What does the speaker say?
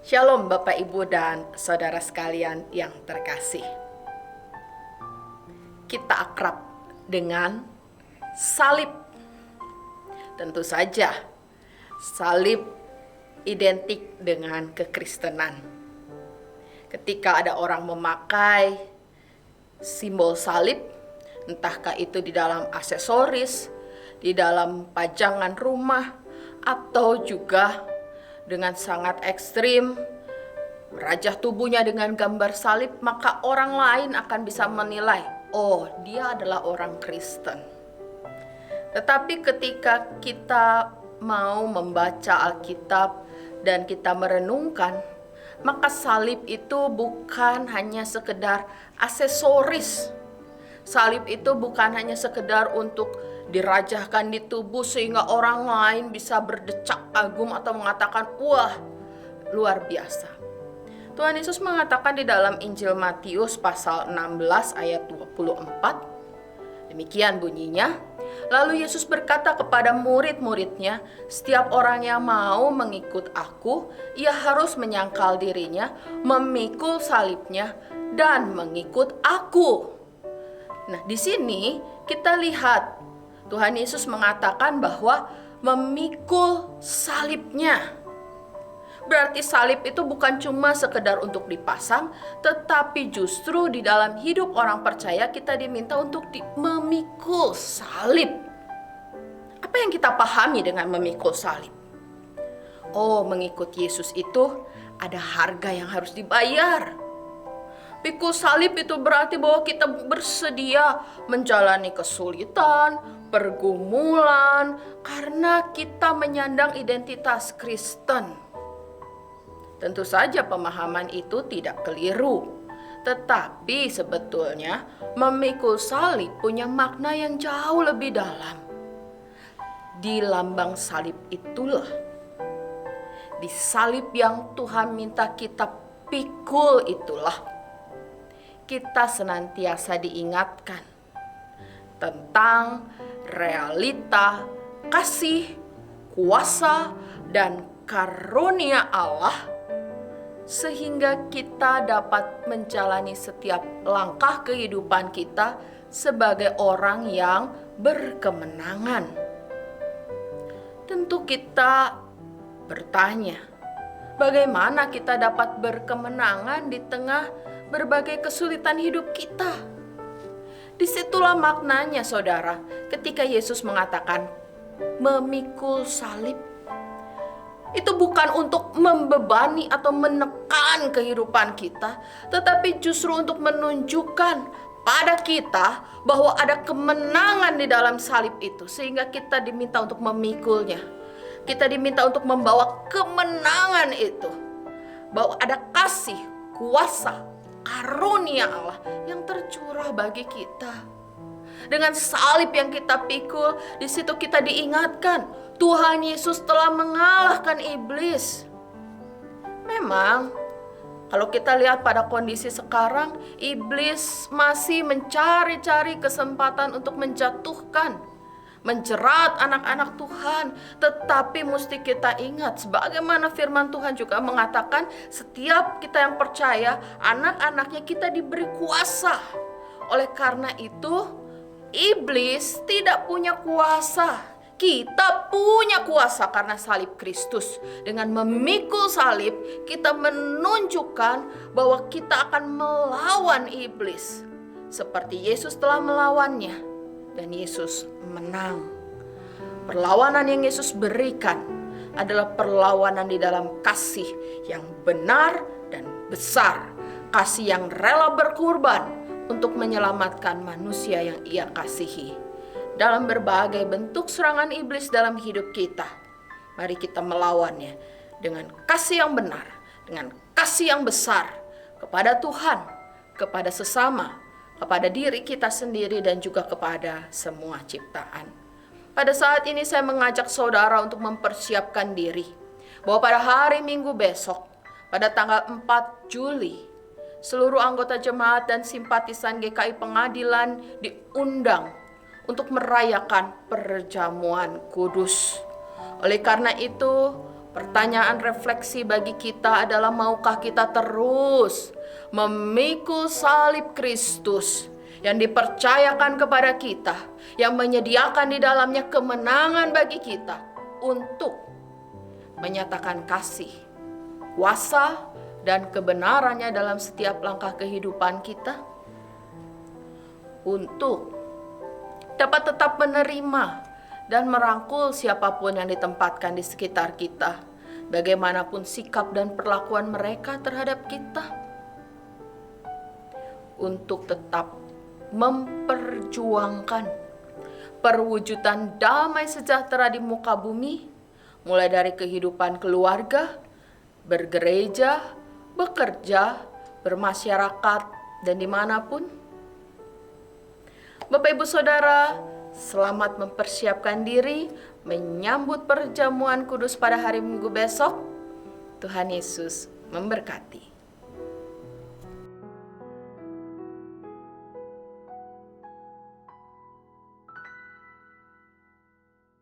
Shalom Bapak Ibu dan Saudara sekalian yang terkasih. Kita akrab dengan salib. Tentu saja salib identik dengan kekristenan. Ketika ada orang memakai simbol salib, entahkah itu di dalam aksesoris, di dalam pajangan rumah, atau juga dengan sangat ekstrim merajah tubuhnya dengan gambar salib, maka orang lain akan bisa menilai, oh, dia adalah orang Kristen. Tetapi ketika kita mau membaca Alkitab dan kita merenungkan, maka salib itu bukan hanya sekedar aksesoris. Salib itu bukan hanya sekedar untuk dirajahkan di tubuh sehingga orang lain bisa berdecak kagum atau mengatakan, wah, luar biasa. Tuhan Yesus mengatakan di dalam Injil Matius pasal 16 ayat 24, demikian bunyinya, lalu Yesus berkata kepada murid-muridnya, setiap orang yang mau mengikut aku, ia harus menyangkal dirinya, memikul salibnya, dan mengikut aku. Nah, di sini kita lihat Tuhan Yesus mengatakan bahwa memikul salibnya. Berarti salib itu bukan cuma sekedar untuk dipasang, tetapi justru di dalam hidup orang percaya kita diminta untuk memikul salib. Apa yang kita pahami dengan memikul salib? Oh, mengikut Yesus itu ada harga yang harus dibayar. Pikul salib itu berarti bahwa kita bersedia menjalani kesulitan, pergumulan, karena kita menyandang identitas Kristen. Tentu saja pemahaman itu tidak keliru, tetapi sebetulnya memikul salib punya makna yang jauh lebih dalam. Di lambang salib itulah, di salib yang Tuhan minta kita pikul itulah, kita senantiasa diingatkan tentang realita kasih, kuasa, dan karunia Allah, sehingga kita dapat menjalani setiap langkah kehidupan kita sebagai orang yang berkemenangan. Tentu kita bertanya, bagaimana kita dapat berkemenangan di tengah berbagai kesulitan hidup kita? Disitulah maknanya, saudara, ketika Yesus mengatakan memikul salib. Itu bukan untuk membebani atau menekan kehidupan kita, tetapi justru untuk menunjukkan pada kita bahwa ada kemenangan di dalam salib itu, sehingga kita diminta untuk memikulnya. Kita diminta untuk membawa kemenangan itu, bahwa ada kasih, kuasa, karunia Allah yang tercurah bagi kita. Dengan salib yang kita pikul, di situ kita diingatkan Tuhan Yesus telah mengalahkan iblis. Memang kalau kita lihat pada kondisi sekarang, iblis masih mencari-cari kesempatan untuk menjatuhkan, menjerat anak-anak Tuhan. Tetapi mesti kita ingat, sebagaimana firman Tuhan juga mengatakan, setiap kita yang percaya, anak-anaknya kita diberi kuasa. Oleh karena itu, iblis tidak punya kuasa. Kita punya kuasa karena salib Kristus. Dengan memikul salib, kita menunjukkan bahwa kita akan melawan iblis seperti Yesus telah melawannya, dan Yesus menang. Perlawanan yang Yesus berikan adalah perlawanan di dalam kasih yang benar dan besar, kasih yang rela berkorban untuk menyelamatkan manusia yang Ia kasihi. Dalam berbagai bentuk serangan iblis dalam hidup kita, mari kita melawannya dengan kasih yang benar, dengan kasih yang besar kepada Tuhan, kepada sesama, kepada diri kita sendiri, dan juga kepada semua ciptaan. Pada saat ini saya mengajak saudara untuk mempersiapkan diri, bahwa pada hari Minggu besok, pada tanggal 4 Juli, seluruh anggota jemaat dan simpatisan GKI Pengadilan diundang untuk merayakan perjamuan kudus. Oleh karena itu, Pertanyaan refleksi bagi kita adalah, maukah kita terus memikul salib Kristus yang dipercayakan kepada kita, yang menyediakan di dalamnya kemenangan bagi kita untuk menyatakan kasih, kuasa, dan kebenarannya dalam setiap langkah kehidupan kita, untuk dapat tetap menerima dan merangkul siapapun yang ditempatkan di sekitar kita, bagaimanapun sikap dan perlakuan mereka terhadap kita, untuk tetap memperjuangkan perwujudan damai sejahtera di muka bumi, mulai dari kehidupan keluarga, bergereja, bekerja, bermasyarakat, dan dimanapun. Bapak Ibu Saudara, selamat mempersiapkan diri menyambut perjamuan kudus pada hari Minggu besok. Tuhan Yesus memberkati.